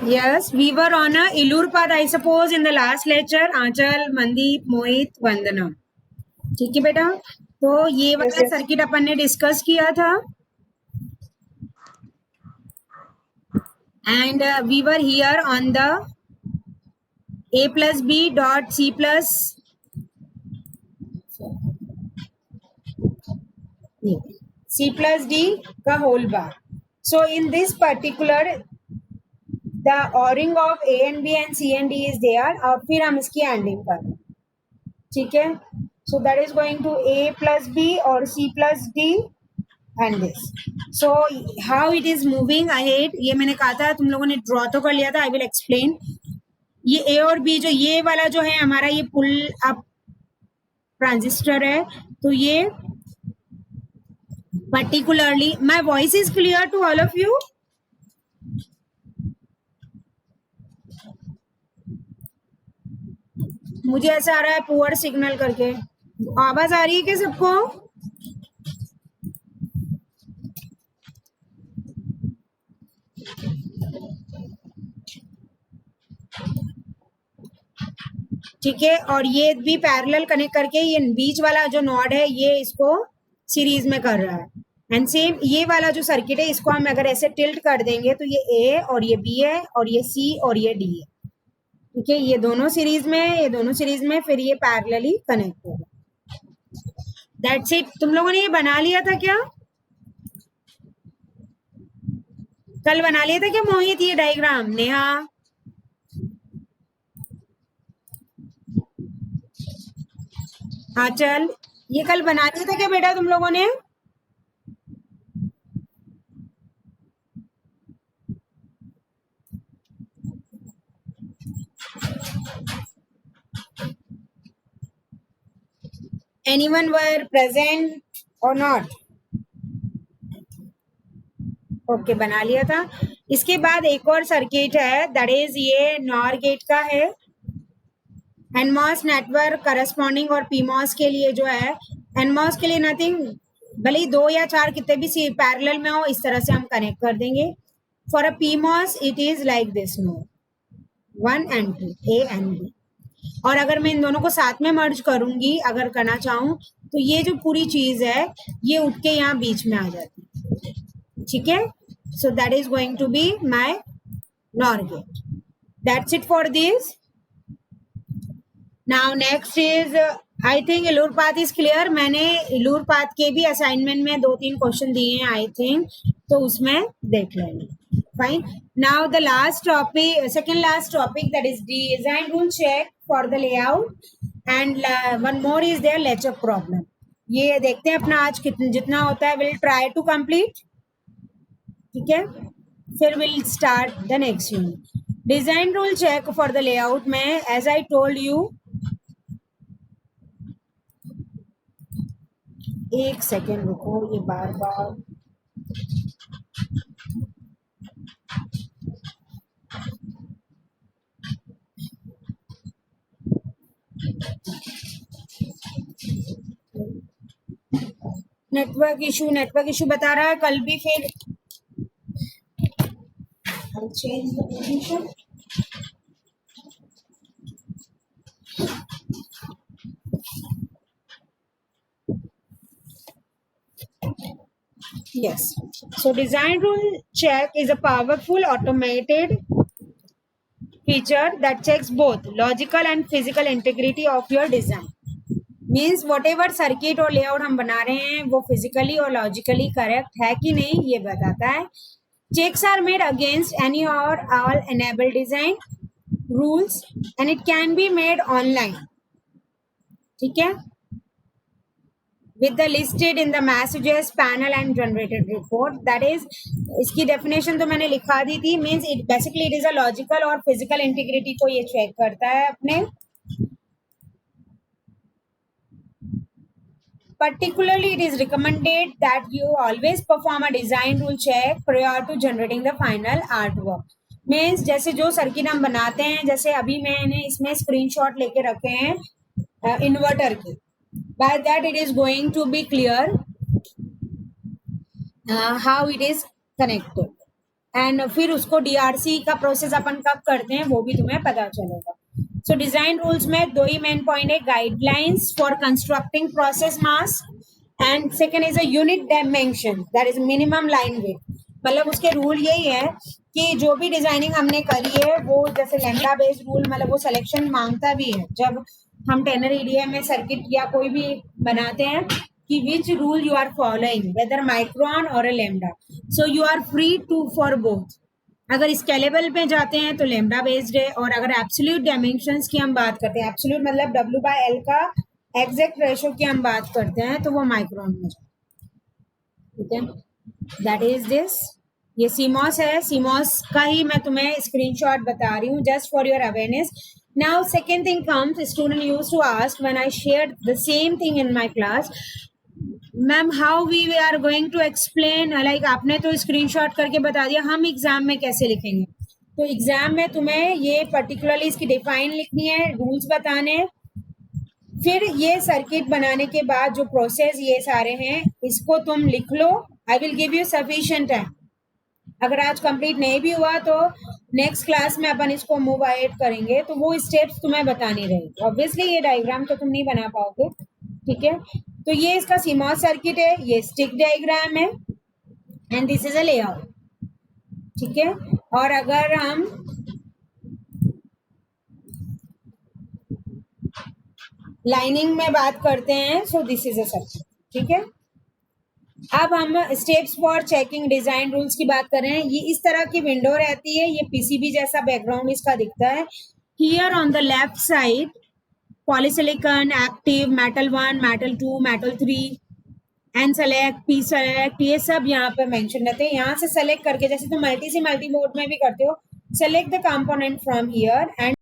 Yes, we were on a Ilur path, I suppose, in the last lecture. Aanchal, Mandeep, Mohit, Vandana. ठीक है बेटा, तो ये वाला सर्किट अपन ने डिस्कस किया था and we were here on the a plus b dot c plus d का whole bar. So in this particular the ORing of a and b and c and d is there. और फिर हम इसकी ending कर रहे हैं. ठीक है, so that is going to a plus b or c plus d and this. So how it is moving ahead, ये मैंने कहा था, तुम लोगों ने ड्रॉ तो कर लिया था. I will explain. ये a और b जो ये वाला जो है हमारा ये पुल अप ट्रांजिस्टर है, तो ये particularly, my voice is clear to all of you? मुझे ऐसा आ रहा है पुअर सिग्नल करके. आवाज आ रही है क्या सबको? ठीक है, और ये भी पैरेलल कनेक्ट करके ये बीच वाला जो नॉड है ये इसको सीरीज में कर रहा है. एंड सेम ये वाला जो सर्किट है इसको हम अगर ऐसे टिल्ट कर देंगे तो ये ए और ये बी है और ये सी और ये डी है. ठीक है, ये दोनों सीरीज में, ये दोनों सीरीज में, फिर ये पैरेलली कनेक्ट होगा. That's it. तुम लोगों ने ये बना लिया था क्या? कल बना लिया था क्या मोहित ये डायग्राम? नेहा, आंचल, ये कल बना लिया था क्या बेटा तुम लोगों ने? Anyone were present or not? Okay, बना लिया था. इसके बाद एक और सर्किट है, दैट इज ये नॉर गेट का है. एनमॉस नेटवर्क करस्पॉन्डिंग और पीमॉस के लिए जो है, एनमॉस के लिए नथिंग, भले ही 2 या 4 कितने भी पैरेलल में हो इस तरह से हम कनेक्ट कर देंगे. For a PMOS it is like this, no 1 and 2, A and B. और अगर मैं इन दोनों को साथ में मर्ज करूंगी अगर करना चाहूं तो ये जो पूरी चीज है ये उठ के यहाँ बीच में आ जाती है. ठीक है, so that is going to be my nor gate. That's it for this. Now next is, I think Euler path is clear. मैंने इलूर पाथ के भी असाइनमेंट में 2-3 क्वेश्चन दिए हैं आई थिंक, तो उसमें देख लेंगे. Fine. Now the last topic, second last topic, that is design rule check for the layout, and one more is their lecture problem. ये देखते हैं अपना आज कितना जितना होता है. We'll try to complete. ठीक है, फिर we'll start the next unit. Design rule check for the layout में, as I told you, एक सेकेंड रुको, ये बार बार नेटवर्क इशू बता रहा है. कल भी फिर change the position. Yes. So design rule check is a powerful automated feature that checks both logical and physical integrity of your design. Means whatever circuit और layout हम बना रहे हैं वो physically और logically correct है कि नहीं ये बताता है. Checks are made against any or all enabled design rules and it can be made online. ठीक है, with the listed in the messages panel and generated report. That is, इसकी definition तो मैंने लिखा दी थी. Means it basically it is a logical और physical integrity को ये check करता है अपने. Particularly, it is recommended that you always perform a design rule check prior to generating the final artwork. Means जैसे जो सर्किट हम बनाते हैं, जैसे अभी मैंने इसमें स्क्रीनशॉट लेके रखे हैं इन्वर्टर के. By that it is going to be clear how it is connected. And फिर उसको डीआरसी का प्रोसेस अपन कब करते हैं वो भी तुम्हें पता चलेगा. सो डिजाइन रूल्स में दो ही मेन पॉइंट है, guidelines for constructing process mask and second is a unit dimension that is minimum line width. मतलब उसके रूल यही है कि जो भी डिजाइनिंग हमने करी है वो जैसे लैम्डा बेस्ड रूल मतलब वो सिलेक्शन मांगता भी है जब हम टेनर ईडीएम में सर्किट या कोई भी बनाते हैं कि which rule you are following whether micron or a lambda. So you are free to for both. अगर स्केलेबल पे जाते हैं तो लैम्डा बेस्ड है, और अगर एब्सोल्यूट डायमेंशंस की हम बात करते हैं, एब्सोल्यूट मतलब W/L का एग्जैक्ट रेशो की हम बात करते हैं तो वो माइक्रोन में जाता है. ठीक है, दैट इज दिस. ये सीमॉस है, सीमॉस का ही मैं तुम्हें स्क्रीनशॉट बता रही हूँ just for your awareness. Now second thing comes, student use to ask when I share the same thing in my class, ma'am how we are going to explain, like आपने तो screenshot करके बता दिया, हम exam में कैसे लिखेंगे. तो एग्जाम में तुम्हें ये पर्टिकुलरली इसकी डिफाइन लिखनी है, रूल्स बताने, फिर ये सर्किट बनाने के बाद जो प्रोसेस ये सारे हैं इसको तुम लिख लो. I will give you sufficient time. अगर आज कंप्लीट नहीं भी हुआ तो नेक्स्ट क्लास में अपन इसको मूव अहेड करेंगे तो वो स्टेप्स तुम्हें बतानी रहेगी. ऑब्वियसली ये डायग्राम तो तुम नहीं बना पाओगे. ठीक है, तो ये इसका सीमॉस सर्किट है, ये स्टिक डायग्राम है and this is a layout. ठीक है, और अगर हम लाइनिंग में बात करते हैं so this is a circuit. ठीक है, अब हम steps for checking design rules की बात कर रहे हैं. ये इस तरह की विंडो रहती है, ये पीसीबी जैसा बैकग्राउंड इसका दिखता है. Here on the left side polysilicon, active, metal 1, metal 2, metal 3 and select, P select, ये सब यहाँ पे मेंशन रहते हैं. यहाँ से सेलेक्ट करके जैसे तुम मल्टी से मल्टी मोड में भी करते हो, select the component from here and